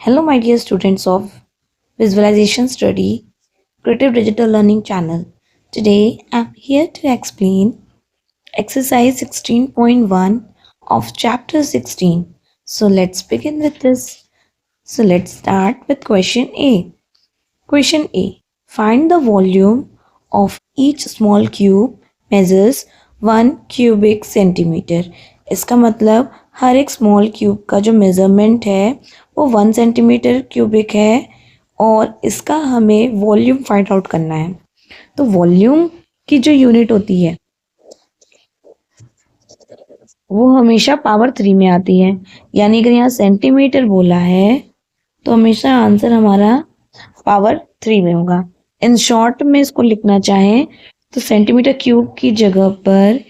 Hello, my dear students of Visualization Study Creative Digital Learning channel. Today, I'm here to explain exercise 16.1 of chapter 16. So, let's begin with this. So, let's start with question A. Question A. Find the volume of each small cube measures 1 cubic centimeter. इसका मतलब हर एक small cube का जो measurement है वो 1 centimetre cubic है और इसका हमें वॉल्यूम फाइंड आउट करना है। तो वॉल्यूम की जो यूनिट होती है वो हमेशा पावर 3 में आती है, यानी अगर यहाँ सेंटीमीटर बोला है तो हमेशा आंसर हमारा पावर 3 में होगा। इन शॉर्ट में इसको लिखना चाहें तो सेंटीमीटर क्यूब की जगह पर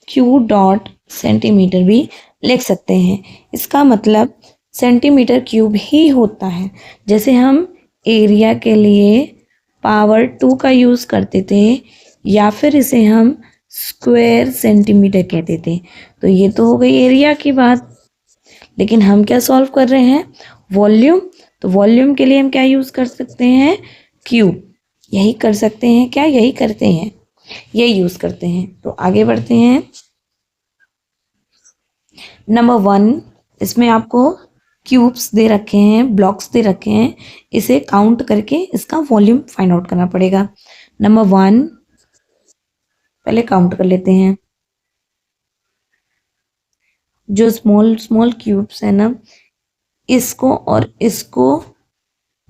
क्यू डॉट सेंटीमीटर भी लिख सकते हैं। इसका मतलब सेंटीमीटर क्यूब ही होता है। जैसे हम एरिया के लिए पावर 2 का यूज़ करते थे या फिर इसे हम स्क्वायर सेंटीमीटर कहते थे। तो ये तो हो गई एरिया की बात, लेकिन हम क्या सॉल्व कर रहे हैं? वॉल्यूम। तो वॉल्यूम के लिए हम क्या यूज़ कर सकते हैं? क्यूब। यही कर सकते हैं क्या? यही करते हैं, यही यूज़ करते हैं। तो आगे बढ़ते हैं। नंबर 1, इसमें आपको क्यूब्स दे रखे हैं, ब्लॉक्स दे रखे हैं, इसे काउंट करके इसका वॉल्यूम फाइंड आउट करना पड़ेगा। नंबर 1 पहले काउंट कर लेते हैं। जो स्मॉल स्मॉल क्यूब्स है ना, इसको और इसको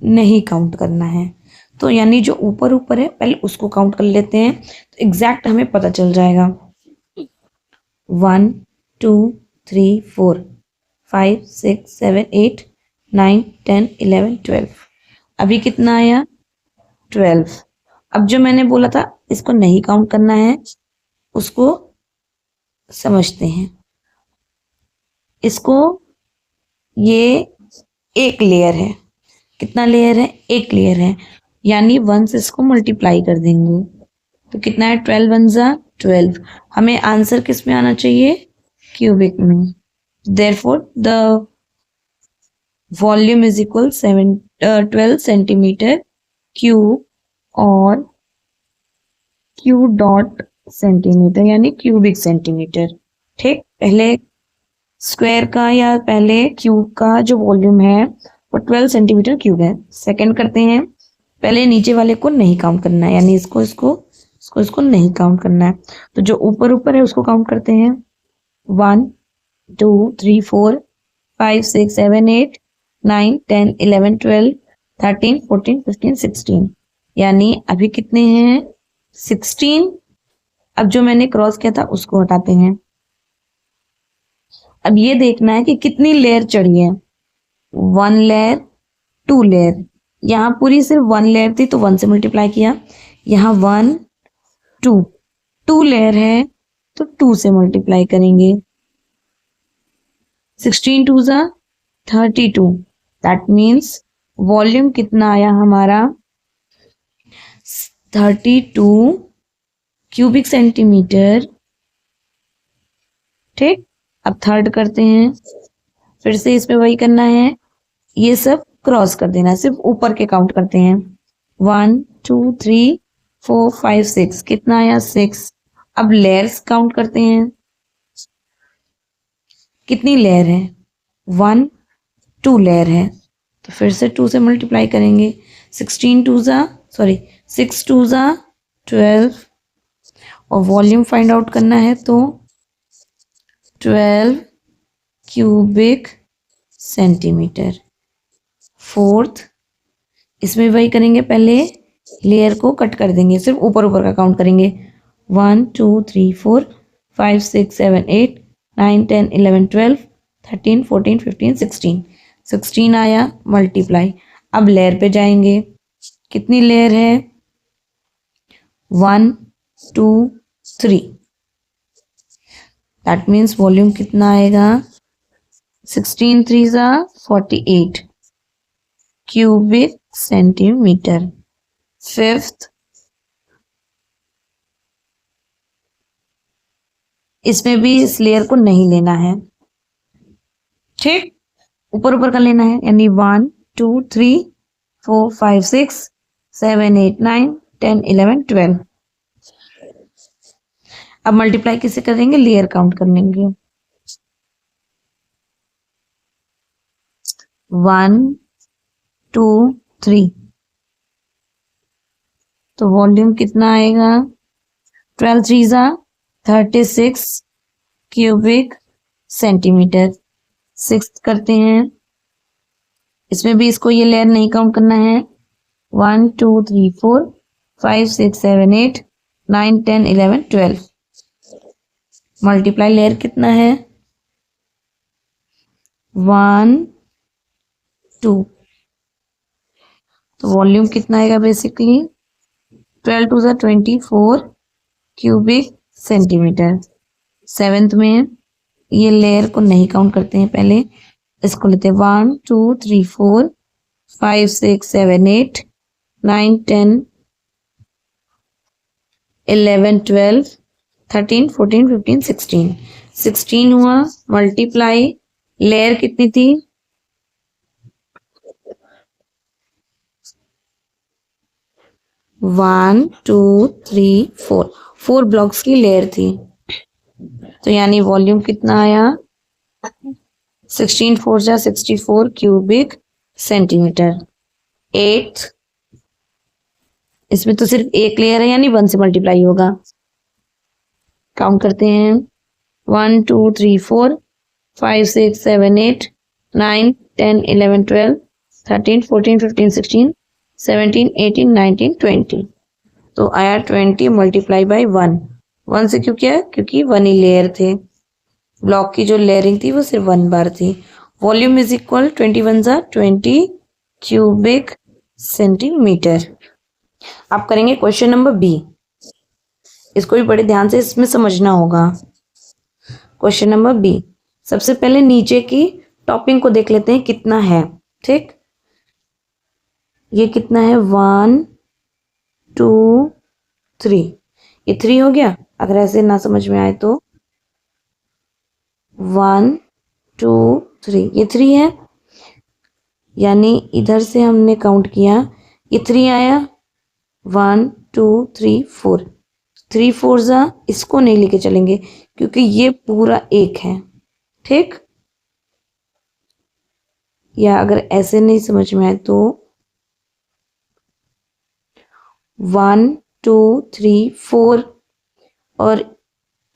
नहीं काउंट करना है। तो यानी जो ऊपर ऊपर है पहले उसको काउंट कर लेते हैं तो एग्जैक्ट हमें पता चल जाएगा। 1 2 3 4 5 6 7 8 9 10 11 12। अभी कितना आया? 12। अब जो मैंने बोला था इसको नहीं काउंट करना है उसको समझते हैं। इसको ये एक लेयर है। कितना लेयर है? एक लेयर है, यानी 1 से इसको मल्टीप्लाई कर देंगे तो कितना है? 12 1 जा 12। हमें आंसर किस में आना चाहिए? क्यूबिक में। Therefore the volume is equal 12 centimetre cube और क्यू डॉट सेंटीमीटर यानी क्यूबिक सेंटीमीटर। ठीक, पहले स्क्वायर का या पहले क्यूब का जो वॉल्यूम है वो 12 सेंटीमीटर क्यूब है। सेकंड करते हैं, पहले नीचे वाले को नहीं काउंट करना है, यानी इसको नहीं काउंट करना है। तो जो ऊपर ऊपर है उसको काउंट करते हैं। 1 2 3 4 5 6 7 8 9 10 11 12 13 14 15 16, यानी अभी कितने हैं? 16। अब जो मैंने क्रॉस किया था उसको हटाते हैं। अब ये देखना है कि कितनी लेयर चढ़ी है। 1 लेयर 2 लेयर। यहाँ पूरी सिर्फ 1 लेयर थी तो 1 से मल्टीप्लाई किया। यहाँ 1 2 लेयर है तो 2 से मल्टीप्लाई करेंगे। 16 2 जा 32। दैट मीन्स वॉल्यूम कितना आया हमारा? 32 क्यूबिक सेंटीमीटर। ठीक, अब थर्ड करते हैं। फिर से इसमें वही करना है, ये सब क्रॉस कर देना, सिर्फ ऊपर के काउंट करते हैं। 1 2 3 4 5 6। कितना आया? 6। अब लेयर्स काउंट करते हैं। कितनी लेयर है? 1 2 लेयर है तो फिर से 2 से मल्टीप्लाई करेंगे। 16 2 जा 6 2 जा 12 और वॉल्यूम फाइंड आउट करना है तो 12 क्यूबिक सेंटीमीटर। फोर्थ, इसमें वही करेंगे, पहले लेयर को कट कर देंगे, सिर्फ ऊपर ऊपर का काउंट करेंगे। 1 2 3 4 5 6 7 8 9 10 11 12 13 14 15 16। 16 आया, मल्टीप्लाई। अब लेयर पे जाएंगे। कितनी लेयर है? 1 2 3। दैट मीन्स वॉल्यूम कितना आएगा? 16 3 जा 48 क्यूबिक सेंटीमीटर। फिफ्थ, इसमें भी इस लेयर को नहीं लेना है। ठीक, ऊपर ऊपर का लेना है, यानी 1 2 3 4 5 6 7 8 9 10 11 12। अब मल्टीप्लाई किसे करेंगे, लेयर काउंट कर लेंगे। 1 2 3, तो वॉल्यूम कितना आएगा, 12 3 जा 36 क्यूबिक सेंटीमीटर। 6 करते हैं, इसमें भी इसको ये लेयर नहीं काउंट करना है। 1 2 3 4 5 6 7 8 9 10 11 12। मल्टीप्लाई लेयर कितना है, 1 2, तो वॉल्यूम कितना आएगा बेसिकली 12 2 जा 24 क्यूबिक सेंटीमीटर। 7th में ये लेयर को नहीं काउंट करते हैं, पहले इसको लेते हैं 1 2 3 4 5 6 7 8 9 10 11 12 13 14 15 16। 16 हुआ, मल्टीप्लाई लेयर कितनी थी, 1 2 3 4, 4 ब्लॉक्स की लेयर थी, तो यानी वॉल्यूम कितना आया 16 4 जा 64 क्यूबिक सेंटीमीटर। 8, इसमें तो सिर्फ एक लेयर है यानी 1 से मल्टीप्लाई होगा। काउंट करते हैं 1 2 3 4 5 6 7 8 9 10 11 12 13 14 15 16 17 18 19 20, तो आया 20 मल्टीप्लाई बाई 1। 1 से क्यों किया, क्योंकि 1 ही लेयर थे, ब्लॉक की जो लेयरिंग थी वो सिर्फ 1 बार थी। वॉल्यूम इज इक्वल 21 जा 20 क्यूबिक सेंटीमीटर। आप करेंगे क्वेश्चन नंबर बी, इसको भी बड़े ध्यान से इसमें समझना होगा। क्वेश्चन नंबर बी, सबसे पहले नीचे की टॉपिंग को देख लेते हैं कितना है। ठीक, ये कितना है 1 2 3, ये 3 हो गया। अगर ऐसे ना समझ में आए तो 1 2 3, ये 3 है, यानी इधर से हमने काउंट किया ये 3 आया। 1 2 3 4, 3 4 जा, इसको नहीं लेके चलेंगे क्योंकि ये पूरा एक है। ठीक, या अगर ऐसे नहीं समझ में आए तो 1 2 3 4, और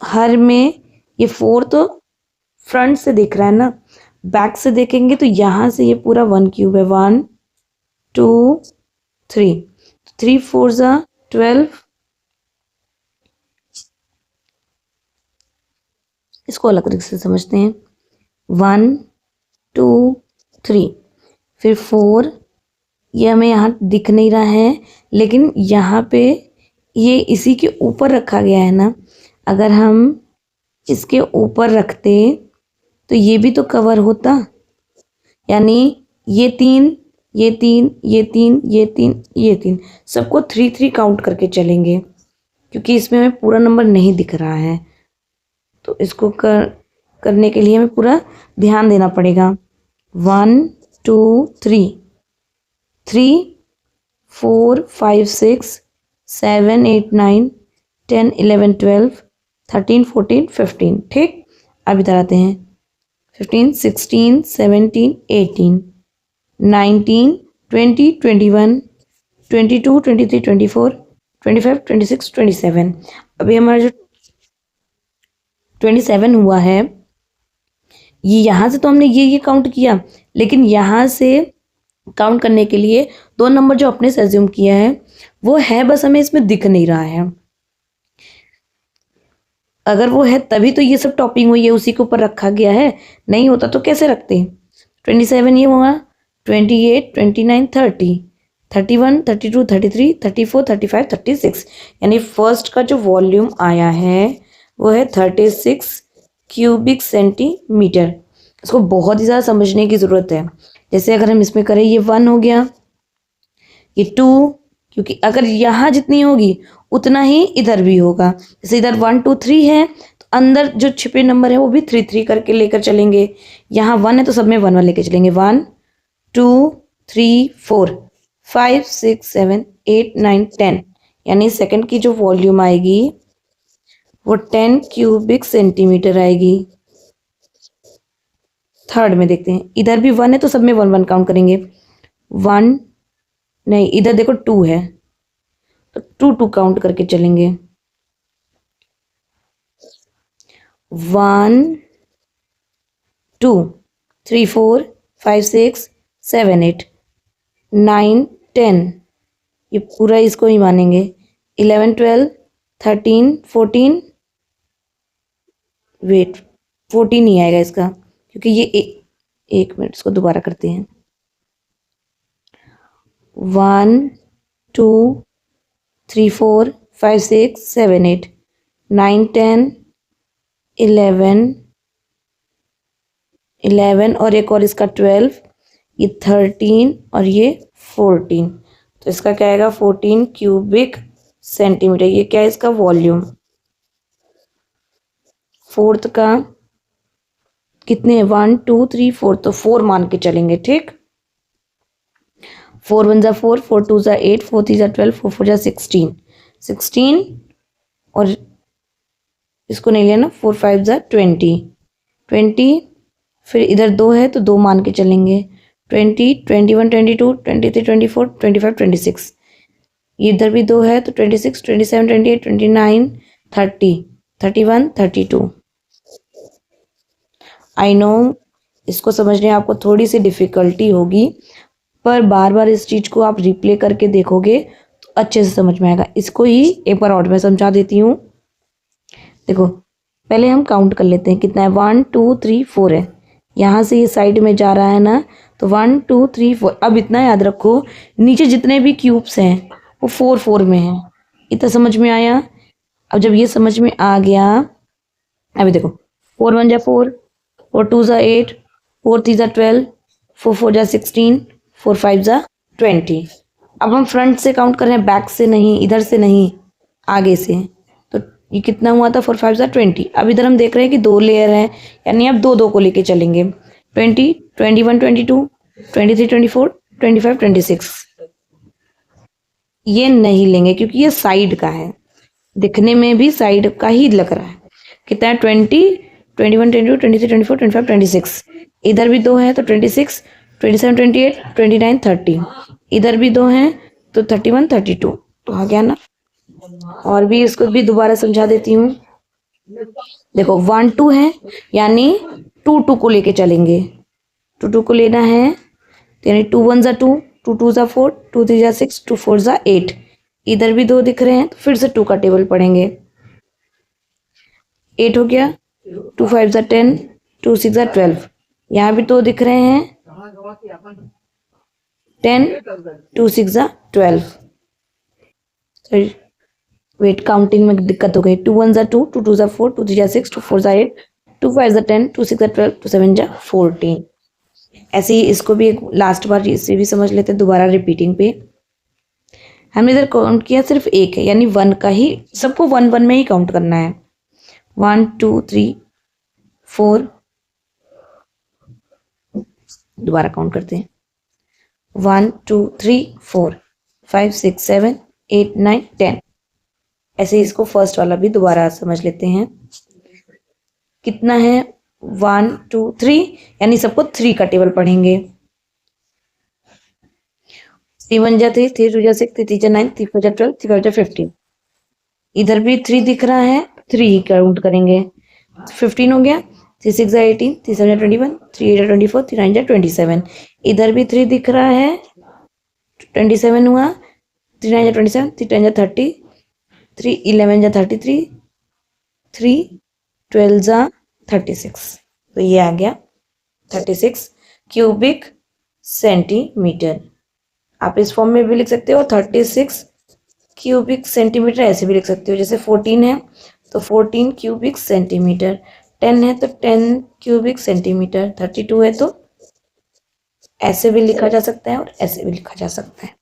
हर में ये 4 तो फ्रंट से दिख रहा है ना, बैक से देखेंगे तो यहां से ये पूरा 1 क्यूब है। 1 2 3, 3 4 जा 12, इसको अलग तरीके से समझते हैं। 1 2 3, फिर 4, ये हमें यहाँ दिख नहीं रहा है लेकिन यहाँ पे ये इसी के ऊपर रखा गया है ना, अगर हम इसके ऊपर रखते तो ये भी तो कवर होता, यानी ये 3 ये 3 ये 3 ये 3 ये 3, सबको 3 3 काउंट करके चलेंगे क्योंकि इसमें हमें पूरा नंबर नहीं दिख रहा है, तो इसको करने के लिए हमें पूरा ध्यान देना पड़ेगा। 1 2 3 3 4 5 6 7 8 9 10 11 12 13 14 15। ठीक, अब इधर आते हैं 15 16 17 18 19 20 21 22 23 24 25 26 27। अभी हमारा जो 27 हुआ है, ये यहाँ से तो हमने ये काउंट किया, लेकिन यहाँ से काउंट करने के लिए 2 नंबर जो अपने से अज्यूम किया है वो है, बस हमें इसमें दिख नहीं रहा है। अगर वो है तभी तो ये सब टॉपिंग हुई है, उसी के ऊपर रखा गया है, नहीं होता तो कैसे रखते। 27 ये हुआ, 28 29 30 31 32 33 34 35 36, यानी फर्स्ट का जो वॉल्यूम आया है वो है 36 क्यूबिक सेंटीमीटर। इसको बहुत ही ज़्यादा समझने की ज़रूरत है। जैसे अगर हम इसमें करें, ये 1 हो गया, ये 2, क्योंकि अगर यहाँ जितनी होगी उतना ही इधर भी होगा। जैसे इधर 1 2 3 है तो अंदर जो छिपे नंबर है वो भी 3 3 करके लेकर चलेंगे। यहाँ 1 है तो सब में 1 1 लेकर चलेंगे। 1 2 3 4 5 6 7 8 9 10, यानी सेकंड की जो वॉल्यूम आएगी वो 10 क्यूबिक सेंटीमीटर आएगी। थर्ड में देखते हैं, इधर भी 1 है तो सब में 1 1 काउंट करेंगे। 1 नहीं, इधर देखो 2 है तो 2 2 काउंट करके चलेंगे। 1 2 3 4 5 6 7 8 9 10, ये पूरा इसको ही मानेंगे। 11 12 13 14, वेट 14 नहीं आएगा इसका, क्योंकि ये एक मिनट, इसको दोबारा करते हैं। 1 2 3 4 5 6 7 8 9 10 11 और एक और इसका 12, ये 13 और ये 14, तो इसका क्या आएगा 14 क्यूबिक सेंटीमीटर। ये क्या है इसका वॉल्यूम। फोर्थ का कितने 1 2 3 4, तो 4 मान के चलेंगे, ठीक। 4 1 जा 4 4 2 जा 8 4 3 जा 12 4 4 जा 16 और इसको नहीं लेना, 4 5 जा 20, फिर इधर 2 है तो 2 मान के चलेंगे। 20 21 22 23 24 25 26, इधर भी 2 है तो 26 27 28 29 30 31 32। आई नो इसको समझने में आपको थोड़ी सी डिफ़िकल्टी होगी, पर बार बार इस चीज़ को आप रिप्ले करके देखोगे तो अच्छे से समझ में आएगा। इसको ही एक बार और मैं समझा देती हूँ। देखो पहले हम काउंट कर लेते हैं कितना है। 1 2 3 4 है, यहाँ से ये साइड में जा रहा है ना, तो 1 2 3 4। अब इतना याद रखो, नीचे जितने भी क्यूब्स हैं वो 4 4 में हैं। इतना समझ में आया। अब जब ये समझ में आ गया, अभी देखो 4 1 जा 4 4 2 जा 8 4 3 जा 12 4 4 जा 16 4 5 जा 20। अब हम फ्रंट से काउंट कर रहे हैं, बैक से नहीं, इधर से नहीं, आगे से। तो ये कितना हुआ था 4 5 जा 20। अब इधर हम देख रहे हैं कि 2 लेयर हैं, यानी अब 2 2 को लेके चलेंगे। 20 21 22 23 24 25 26, ये नहीं लेंगे क्योंकि ये साइड का है, दिखने में भी साइड का ही लग रहा है। कितना है 20 21 22 23 24 25 26, इधर भी 2 है तो 26 27 28 29 30, इधर भी 2 हैं तो 31 32, तो आ गया ना। और भी इसको भी दोबारा समझा देती हूँ। देखो 1 2 है, यानी 2 2 को लेके चलेंगे। 2 2 को लेना है, यानी 2 1 जा 2 2 2 जा 4 2 3 जा 6 2 4 जा 8, इधर भी 2 दिख रहे हैं तो फिर से 2 का टेबल पढ़ेंगे। 8 हो गया, 2 5 जा 10 2 6 जा 12, यहाँ भी 2 दिख रहे हैं, 10 2 6 जा 12। वेट काउंटिंग में दिक्कत हो गई। 2 1 जा 2 2 2 जा 4 2 3 जा 6 2 4 जा 8 2 5 जा 10 2 6 जा 12 2 7 जा 14। ऐसे ही इसको भी एक लास्ट बार इसे भी समझ लेते हैं दोबारा रिपीटिंग पे। हमने इधर काउंट किया सिर्फ एक है, यानी 1 का ही, सबको 1 1 में ही काउंट करना है। 1 2 3 4, दोबारा काउंट करते हैं। 1 2 3 4 5 6 7 8 9 10। ऐसे ही इसको फर्स्ट वाला भी दोबारा समझ लेते हैं। कितना है 1 2 3, यानी सबको 3 का टेबल पढ़ेंगे। 3 1 जा 3 3 2 जा 6 3 3 जा 9 3 4 जा 12 3 5 जा 15, इधर भी 3 दिख रहा है, 3 ही काउंट करेंगे। 15 हो गया, 3 6 जा 18 3 7 जा 21 3 8 जा 24 3 9 जा 27, इधर भी 3 दिख रहा है, 27 हुआ, 3 9 जा 27 3 10 जा 30 3 11 जा 33 3 12 जा 36, तो ये आ गया 36 क्यूबिक सेंटीमीटर। आप इस फॉर्म में भी लिख सकते हो, 36 क्यूबिक सेंटीमीटर ऐसे भी लिख सकते हो। जैसे 14 है तो 14 क्यूबिक सेंटीमीटर, 10 है तो 10 क्यूबिक सेंटीमीटर, 32 है तो ऐसे भी लिखा जा सकता है और ऐसे भी लिखा जा सकता है।